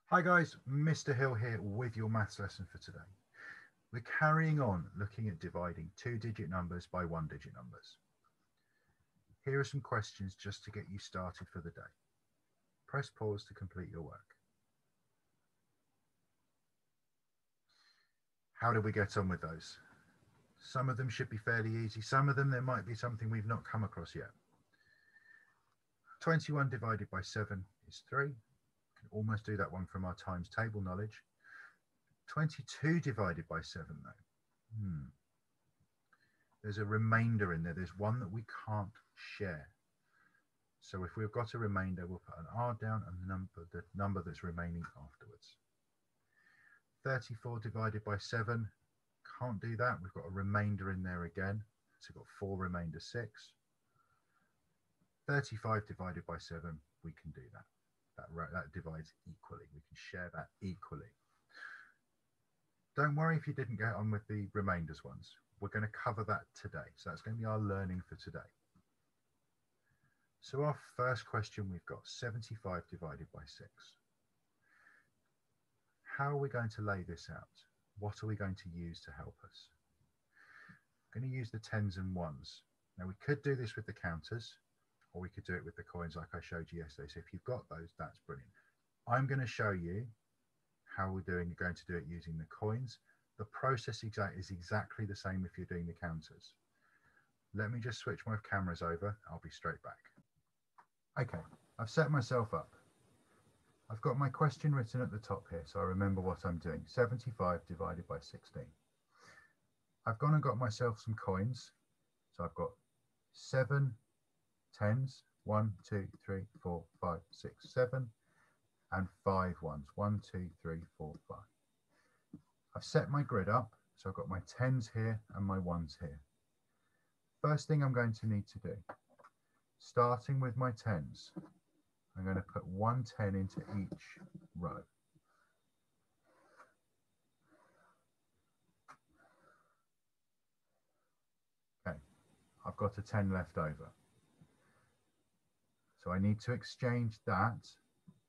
Hi guys, Mr. Hill here with your maths lesson for today. We're carrying on looking at dividing two-digit numbers by one-digit numbers. Here are some questions just to get you started for the day. Press pause to complete your work. How did we get on with those? Some of them should be fairly easy. Some of them, there might be something we've not come across yet. 21 divided by 7 is 3. We can almost do that one from our times table knowledge. 22 divided by 7 though. There's a remainder in there. There's one that we can't share. So if we've got a remainder, we'll put an R down and the number that's remaining afterwards. 34 divided by 7, can't do that. We've got a remainder in there again. So we've got 4 remainder 6. 35 divided by 7, we can do that. That divides equally. We can share that equally. Don't worry if you didn't get on with the remainders ones. We're going to cover that today. So that's going to be our learning for today. So our first question, we've got 75 divided by 6. How are we going to lay this out? What are we going to use to help us? I'm going to use the tens and ones. Now we could do this with the counters, or we could do it with the coins like I showed you yesterday. So if you've got those, that's brilliant. I'm going to show you how we're going to do it using the coins. The process is exactly the same if you're doing the counters. Let me just switch my cameras over. I'll be straight back. Okay, I've set myself up. I've got my question written at the top here, so I remember what I'm doing. 75 divided by 16. I've gone and got myself some coins. So I've got 7 tens, 1, 2, 3, 4, 5, 6, 7, and 5 ones, 1, 2, 3, 4, 5. I've set my grid up, so I've got my tens here and my ones here. First thing I'm going to need to do, starting with my tens, I'm going to put 1 10 into each row. Okay, I've got a 10 left over. So I need to exchange that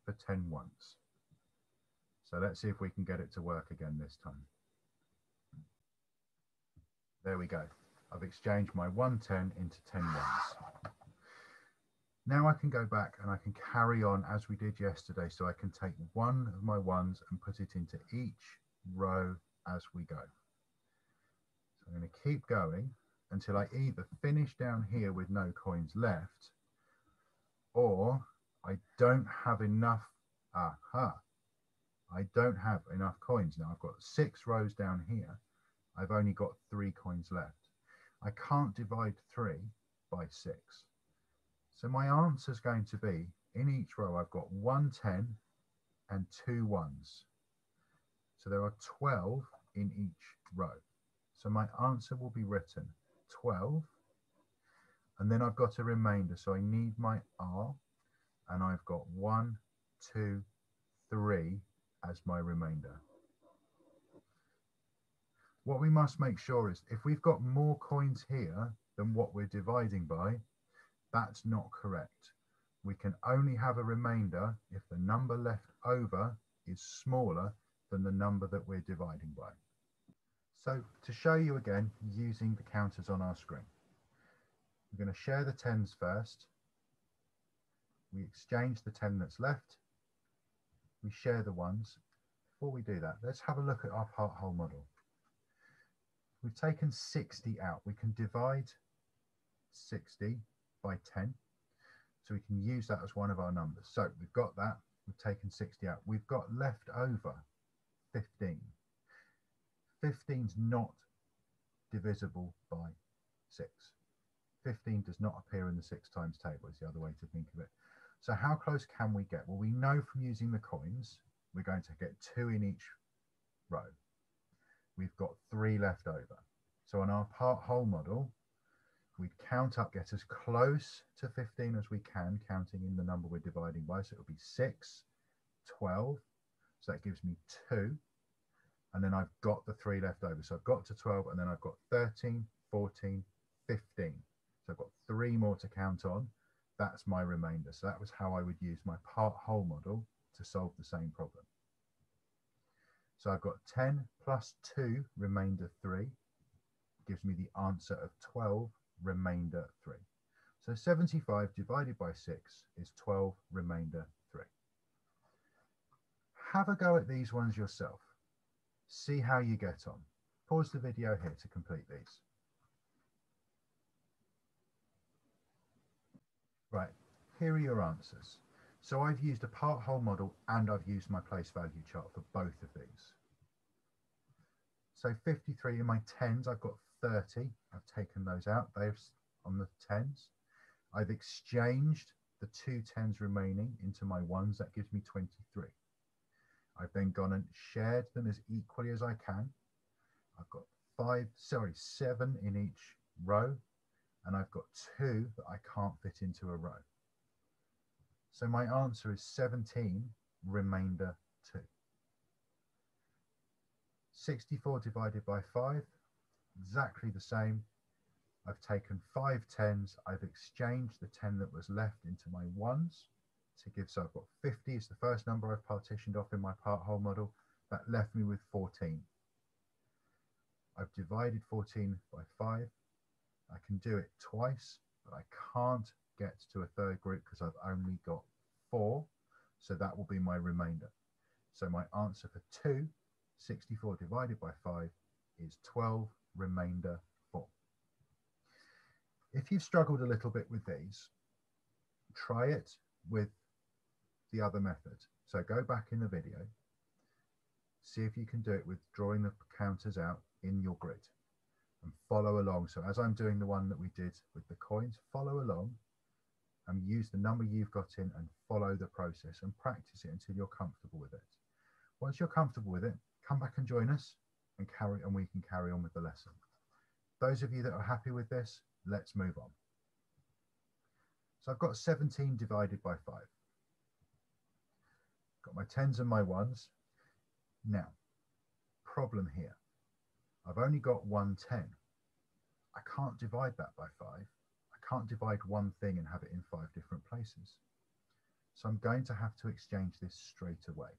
for 10 ones. So let's see if we can get it to work again this time. There we go. I've exchanged my 110 into 10 ones. Now I can go back and I can carry on as we did yesterday. So I can take one of my ones and put it into each row as we go. So I'm going to keep going until I either finish down here with no coins left, or I don't have enough. I don't have enough coins now. I've got 6 rows down here. I've only got 3 coins left. I can't divide 3 by 6. So my answer is going to be, in each row, I've got 1 10 and 2 ones. So there are 12 in each row. So my answer will be written 12. And then I've got a remainder. So I need my R, and I've got 1, 2, 3 as my remainder. What we must make sure is if we've got more coins here than what we're dividing by, that's not correct. We can only have a remainder if the number left over is smaller than the number that we're dividing by. So to show you again using the counters on our screen, we're going to share the tens first. We exchange the 10 that's left. We share the ones. Before we do that, let's have a look at our part whole model. We've taken 60 out. We can divide 60 by 10. So we can use that as one of our numbers. So we've got that. We've taken 60 out. We've got left over 15. 15 is not divisible by 6. 15 does not appear in the 6 times table, is the other way to think of it. So how close can we get? Well, we know from using the coins, we're going to get 2 in each row. We've got 3 left over. So on our part whole model, we'd count up, get as close to 15 as we can, counting in the number we're dividing by. So it'll be 6, 12. So that gives me 2. And then I've got the 3 left over. So I've got to 12, and then I've got 13, 14, 15. So I've got 3 more to count on. That's my remainder. So that was how I would use my part whole model to solve the same problem. So I've got 10 plus 2, remainder 3, gives me the answer of 12, remainder 3. So 75 divided by 6 is 12, remainder 3. Have a go at these ones yourself. See how you get on. Pause the video here to complete these. Right, here are your answers. So I've used a part whole model and I've used my place value chart for both of these. So 53 in my tens, I've got 30. I've taken those out. They're on the tens. I've exchanged the 2 tens remaining into my ones. That gives me 23. I've then gone and shared them as equally as I can. I've got 7 in each row, and I've got 2 that I can't fit into a row. So my answer is 17, remainder 2. 64 divided by 5, exactly the same. I've taken 5 tens, I've exchanged the 10 that was left into my ones to give, so I've got 50 is the first number I've partitioned off in my part whole model. That left me with 14. I've divided 14 by 5. I can do it twice, but I can't get to a third group because I've only got 4. So that will be my remainder. So my answer for 2, 64 divided by 5 is 12, remainder 4. If you've struggled a little bit with these, try it with the other method. So go back in the video, see if you can do it with drawing the counters out in your grid and follow along. So as I'm doing the one that we did with the coins, follow along and use the number you've got in and follow the process and practice it until you're comfortable with it. Once you're comfortable with it, come back and join us and we can carry on with the lesson. Those of you that are happy with this, let's move on. So I've got 17 divided by 5. Got my tens and my ones. Now, problem here. I've only got 1 10. I can't divide that by 5. I can't divide one thing and have it in 5 different places. So I'm going to have to exchange this straight away.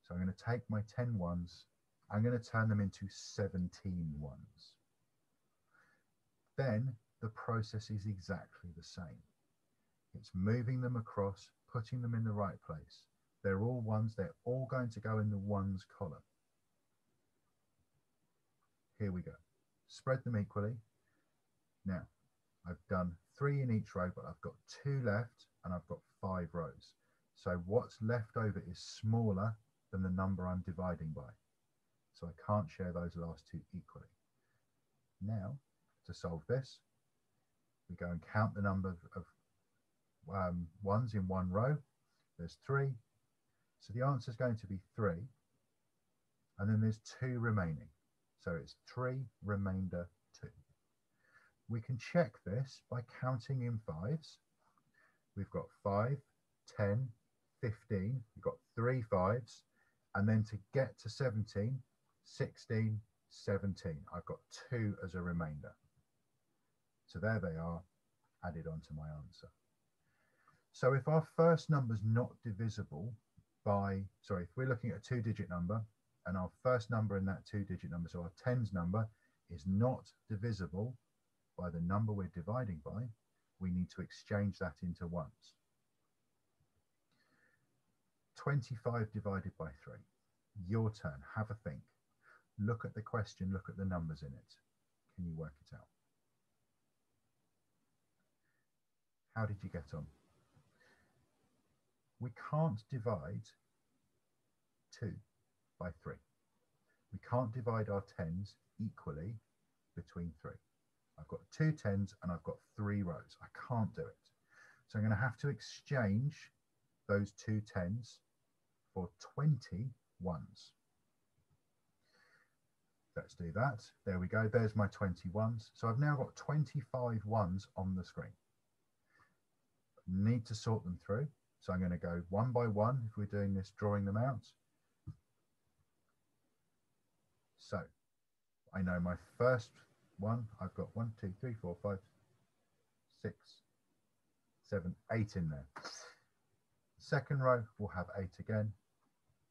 So I'm going to take my 10 ones, I'm going to turn them into 17 ones. Then the process is exactly the same. It's moving them across, putting them in the right place. They're all ones, they're all going to go in the ones column. Here we go. Spread them equally. Now, I've done 3 in each row, but I've got 2 left and I've got 5 rows. So what's left over is smaller than the number I'm dividing by. So I can't share those last 2 equally. Now, to solve this, we go and count the number of ones in one row. There's 3. So the answer is going to be 3. And then there's 2 remaining. So it's 3, remainder 2. We can check this by counting in 5s. We've got 5, 10, 15. We've got 3 5s. And then to get to 17, 16, 17. I've got 2 as a remainder. So there they are, added onto my answer. So if our first number is not divisible by, sorry, if we're looking at a 2-digit number and our first number in that 2-digit number, so our tens number is not divisible by the number we're dividing by, we need to exchange that into ones. 25 divided by 3. Your turn, have a think. Look at the question, look at the numbers in it. Can you work it out? How did you get on? We can't divide 2 by 3. We can't divide our tens equally between 3. I've got 2 tens and I've got 3 rows. I can't do it. So I'm going to have to exchange those 2 tens for 20 ones. Let's do that. There we go. There's my 20 ones. So I've now got 25 ones on the screen. Need to sort them through. So I'm going to go one by one if we're doing this, drawing them out. So I know my first one, I've got 1, 2, 3, 4, 5, 6, 7, 8 in there. Second row will have 8 again.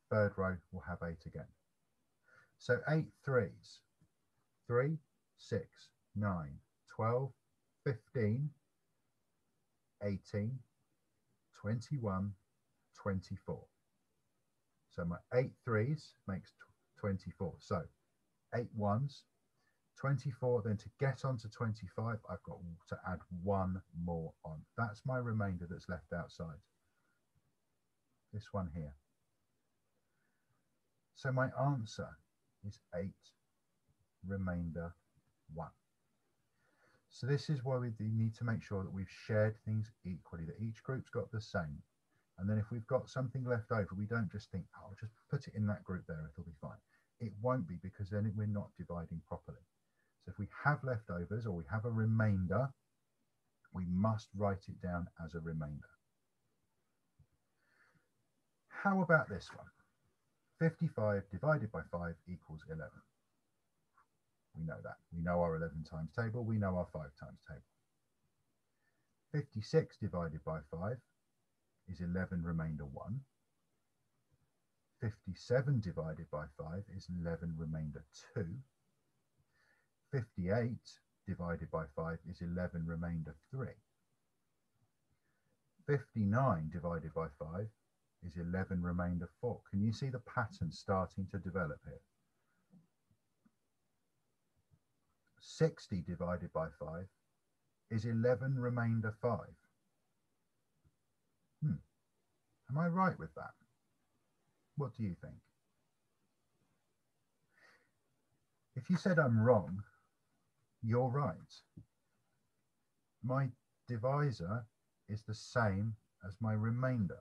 third row will have 8 again. So 8 threes, 3, 6, 9, 12, 15, 18, 21, 24. So my 8 threes makes 24. So 8 ones, 24. Then to get onto 25, I've got to add 1 more on. That's my remainder that's left outside. This one here. So my answer is 8, remainder 1. So this is why we need to make sure that we've shared things equally, that each group's got the same. And then if we've got something left over, we don't just think, oh, I'll just put it in that group there, it'll be fine. It won't be, because then we're not dividing properly. So if we have leftovers or we have a remainder, we must write it down as a remainder. How about this one? 55 divided by 5 equals 11. We know that. We know our 11 times table. We know our 5 times table. 56 divided by 5 is 11 remainder 1. 57 divided by 5 is 11 remainder 2. 58 divided by 5 is 11 remainder 3. 59 divided by 5 is 11 remainder 4. Can you see the pattern starting to develop here? 60 divided by 5 is 11 remainder 5. Am I right with that? What do you think? If you said I'm wrong, you're right. My divisor is the same as my remainder.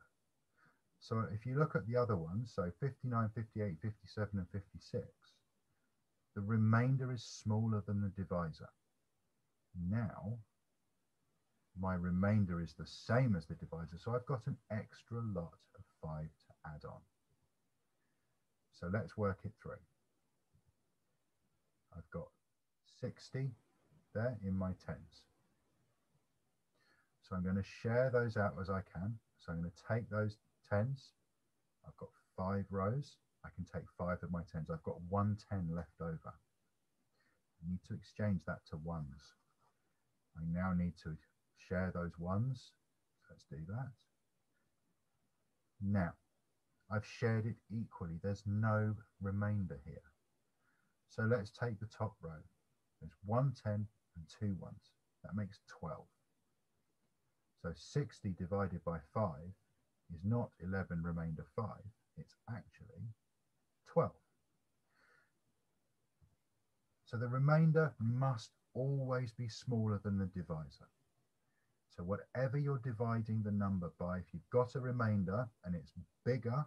So if you look at the other ones, so 59, 58, 57, and 56, the remainder is smaller than the divisor. Now, my remainder is the same as the divisor, so I've got an extra lot of 5 to add on. So let's work it through. I've got 60 there in my tens. So I'm going to share those out as I can. So I'm going to take those tens. I've got 5 rows. I can take 5 of my tens. I've got 1 10 left over. I need to exchange that to ones. I now need to share those ones. So let's do that. Now, I've shared it equally. There's no remainder here. So let's take the top row. There's 1 10 and 2 ones. That makes 12. So 60 divided by 5 is not 11 remainder 5. It's actually 12. So the remainder must always be smaller than the divisor. So whatever you're dividing the number by, if you've got a remainder and it's bigger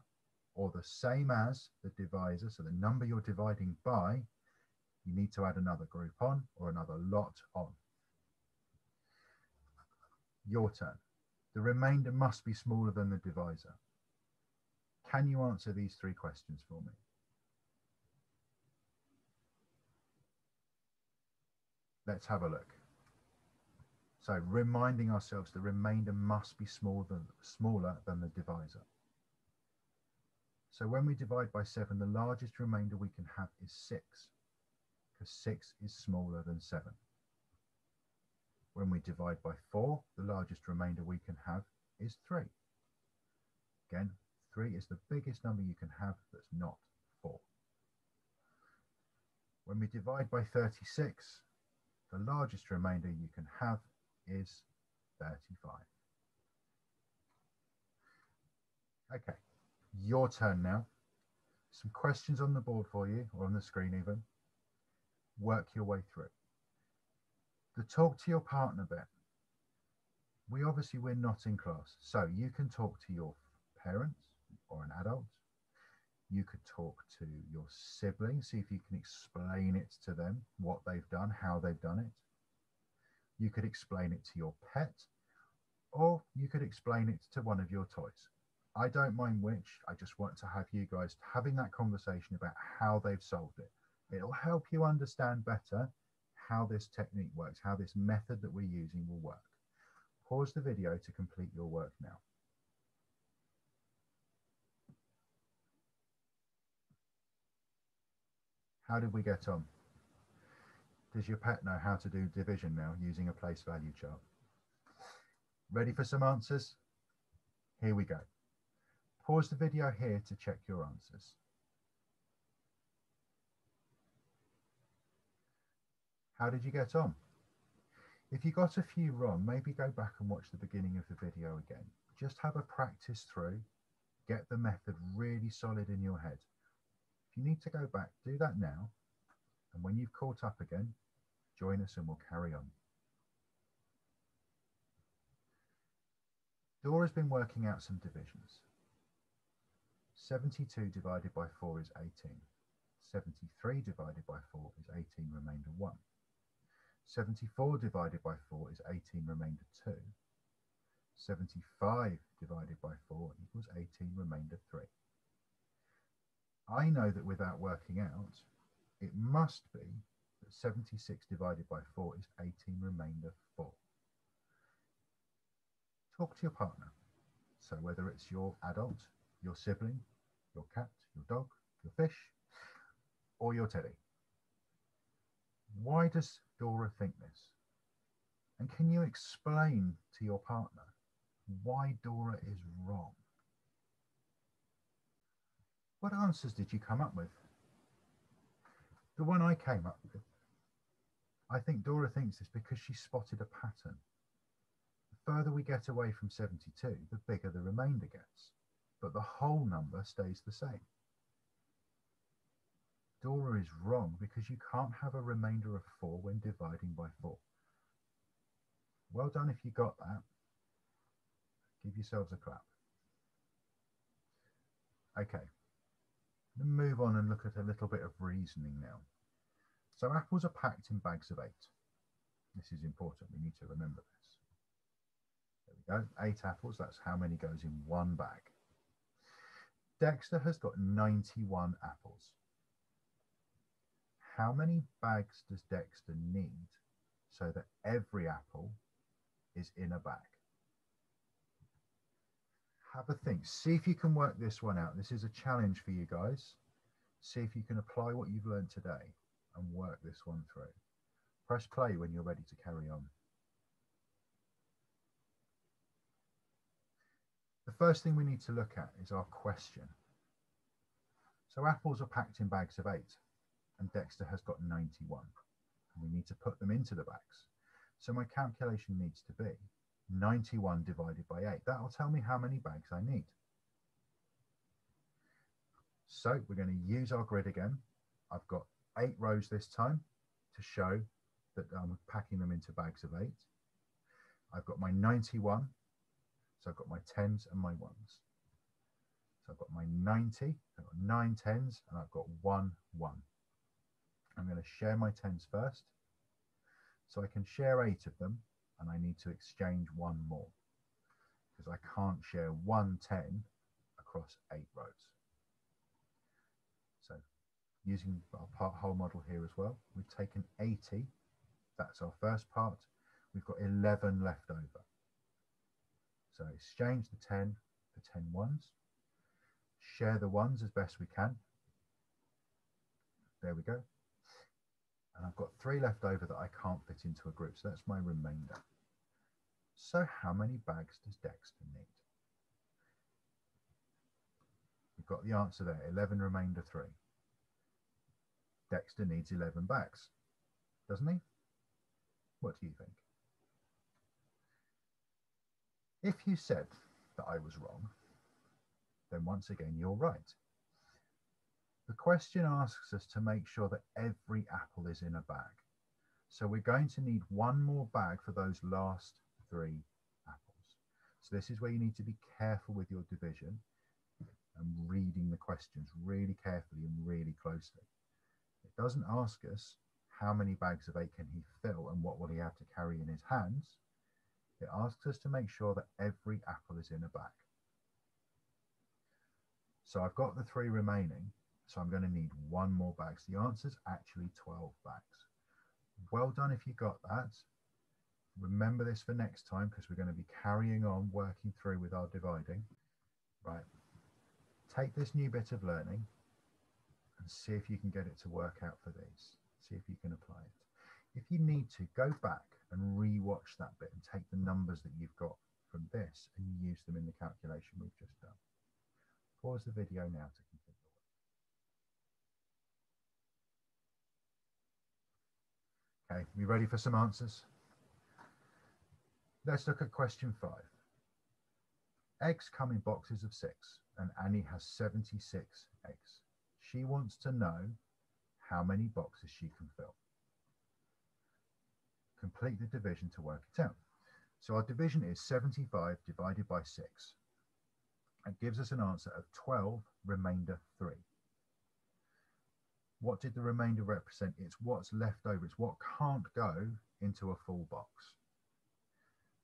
or the same as the divisor, so the number you're dividing by, you need to add another group on or another lot on. Your turn. The remainder must be smaller than the divisor. Can you answer these 3 questions for me? Let's have a look. So reminding ourselves the remainder must be smaller than the divisor. So when we divide by 7, the largest remainder we can have is 6, because 6 is smaller than 7. When we divide by 4, the largest remainder we can have is 3. Again, 3 is the biggest number you can have that's not 4. When we divide by 36, the largest remainder you can have is 35. Okay, your turn now. Some questions on the board for you, or on the screen even. Work your way through. The talk to your partner bit. We're not in class, so you can talk to your parents or an adult. You could talk to your siblings, see if you can explain it to them, what they've done, how they've done it. You could explain it to your pet, or you could explain it to one of your toys. I don't mind which. I just want to have you guys having that conversation about how they've solved it. It'll help you understand better how this technique works, how this method that we're using will work. Pause the video to complete your work now. How did we get on? Does your pet know how to do division now using a place value chart? Ready for some answers? Here we go. Pause the video here to check your answers. How did you get on? If you got a few wrong, maybe go back and watch the beginning of the video again. Just have a practice through, get the method really solid in your head. If you need to go back, do that now. And when you've caught up again, join us and we'll carry on. Dora's been working out some divisions. 72 divided by 4 is 18. 73 divided by 4 is 18 remainder 1. 74 divided by 4 is 18 remainder 2. 75 divided by 4 equals 18 remainder 3. I know that without working out, it must be that 76 divided by 4 is 18 remainder 4. Talk to your partner. So whether it's your adult, your sibling, your cat, your dog, your fish, or your teddy. Why does Dora think this? And can you explain to your partner why Dora is wrong? What answers did you come up with? The one I came up with, I think Dora thinks it's because she spotted a pattern. The further we get away from 72, the bigger the remainder gets, but the whole number stays the same. Dora is wrong because you can't have a remainder of 4 when dividing by 4. Well done if you got that. Give yourselves a clap. Okay, let's move on and look at a little bit of reasoning now. So apples are packed in bags of 8. This is important, we need to remember this. There we go, 8 apples, that's how many goes in one bag. Dexter has got 91 apples. How many bags does Dexter need so that every apple is in a bag? Have a think. See if you can work this one out. This is a challenge for you guys. See if you can apply what you've learned today and work this one through. Press play when you're ready to carry on. The first thing we need to look at is our question. So apples are packed in bags of 8. And Dexter has got 91. And we need to put them into the bags. So my calculation needs to be 91 divided by 8. That will tell me how many bags I need. So we're going to use our grid again. I've got 8 rows this time to show that I'm packing them into bags of 8. I've got my 91. So I've got my 10s and my 1s. So I've got my 90, I've got 9 10s, and I've got 1 1. I'm going to share my 10s first. So I can share 8 of them, and I need to exchange 1 more because I can't share 1 10 across 8 rows. So using our part whole model here as well, we've taken 80. That's our first part. We've got 11 left over. So exchange the 10 for 10 ones. Share the 1s as best we can. There we go. And I've got 3 left over that I can't fit into a group. So that's my remainder. So how many bags does Dexter need? We've got the answer there, 11 remainder 3. Dexter needs 11 bags, doesn't he? What do you think? If you said that I was wrong, then once again, you're right. The question asks us to make sure that every apple is in a bag. So we're going to need 1 more bag for those last 3 apples. So this is where you need to be careful with your division and reading the questions really carefully and really closely. It doesn't ask us how many bags of 8 can he fill and what will he have to carry in his hands. It asks us to make sure that every apple is in a bag. So I've got the 3 remaining, so I'm going to need 1 more bag. So the answer is actually 12 bags. Well done if you got that. Remember this for next time because we're going to be carrying on working through with our dividing. Right. Take this new bit of learning and see if you can get it to work out for these. See if you can apply it. If you need to, go back and re-watch that bit and take the numbers that you've got from this and use them in the calculation we've just done. Pause the video now to complete the work. Okay, you ready for some answers? Let's look at question 5. Eggs come in boxes of 6 and Annie has 76 eggs. She wants to know how many boxes she can fill. Complete the division to work it out. So our division is 75 divided by 6. It gives us an answer of 12, remainder 3. What did the remainder represent? It's what's left over. It's what can't go into a full box.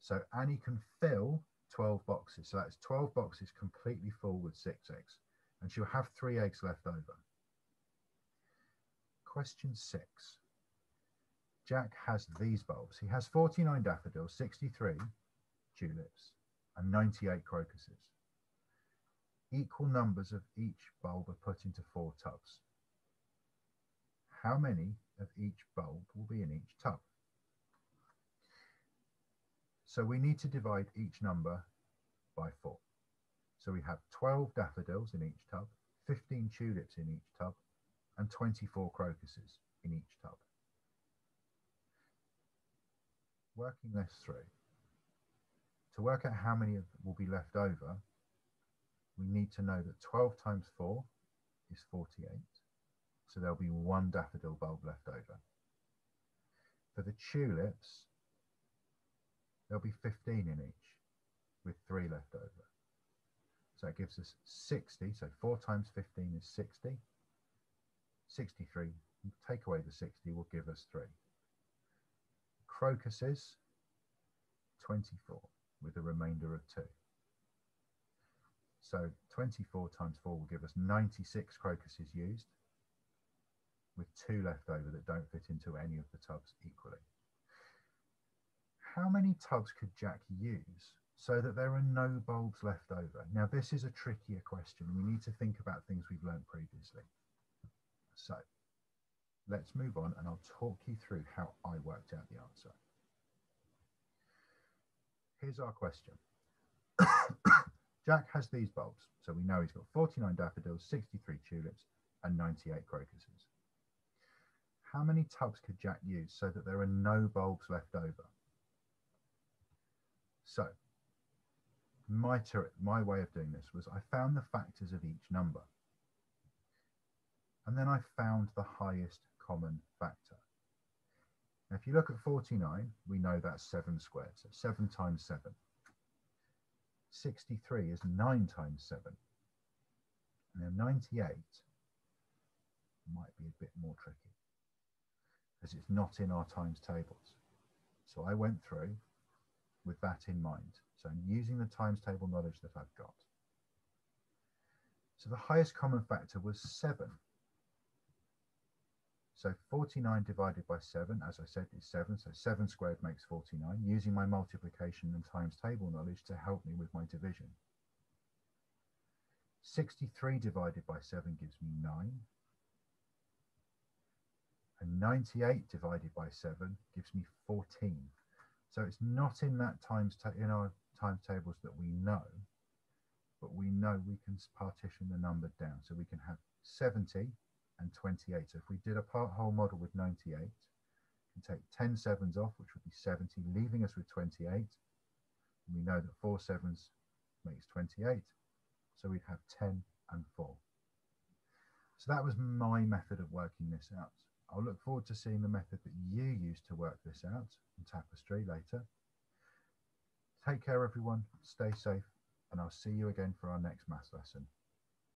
So Annie can fill 12 boxes. So that's 12 boxes completely full with 6 eggs. And she'll have 3 eggs left over. Question 6. Jack has these bulbs. He has 49 daffodils, 63 tulips, and 98 crocuses. Equal numbers of each bulb are put into 4 tubs. How many of each bulb will be in each tub? So we need to divide each number by 4. So we have 12 daffodils in each tub, 15 tulips in each tub, and 24 crocuses in each tub. Working this through, to work out how many will be left over, we need to know that 12 times 4 is 48. So there'll be 1 daffodil bulb left over. For the tulips, there'll be 15 in each, with 3 left over. So that gives us 60. So 4 times 15 is 60. 63, take away the 60, will give us 3. Crocuses, 24, with a remainder of 2. So 24 times 4 will give us 96 crocuses used, with 2 left over that don't fit into any of the tubs equally. How many tubs could Jack use so that there are no bulbs left over? Now, this is a trickier question. We need to think about things we've learned previously. So let's move on and I'll talk you through how I worked out the answer. Here's our question. Jack has these bulbs. So we know he's got 49 daffodils, 63 tulips, and 98 crocuses. How many tubs could Jack use so that there are no bulbs left over? So my way of doing this was I found the factors of each number. And then I found the highest common factor. Now, if you look at 49, we know that's 7 squared, so 7 times 7. 63 is 9 times 7. Now 98 might be a bit more tricky because it's not in our times tables. So I went through with that in mind. So I'm using the times table knowledge that I've got. So the highest common factor was 7. So 49 divided by 7, as I said, is 7. So 7 squared makes 49, using my multiplication and times table knowledge to help me with my division. 63 divided by 7 gives me 9. And 98 divided by 7 gives me 14. So it's not in that in our times tables that we know, but we know we can partition the number down. So we can have 70 and 28. So if we did a part-whole model with 98, we can take 10 sevens off, which would be 70, leaving us with 28. And we know that 4 sevens makes 28. So we'd have 10 and 4. So that was my method of working this out. I'll look forward to seeing the method that you used to work this out in Tapestry later. Take care, everyone. Stay safe, and I'll see you again for our next maths lesson.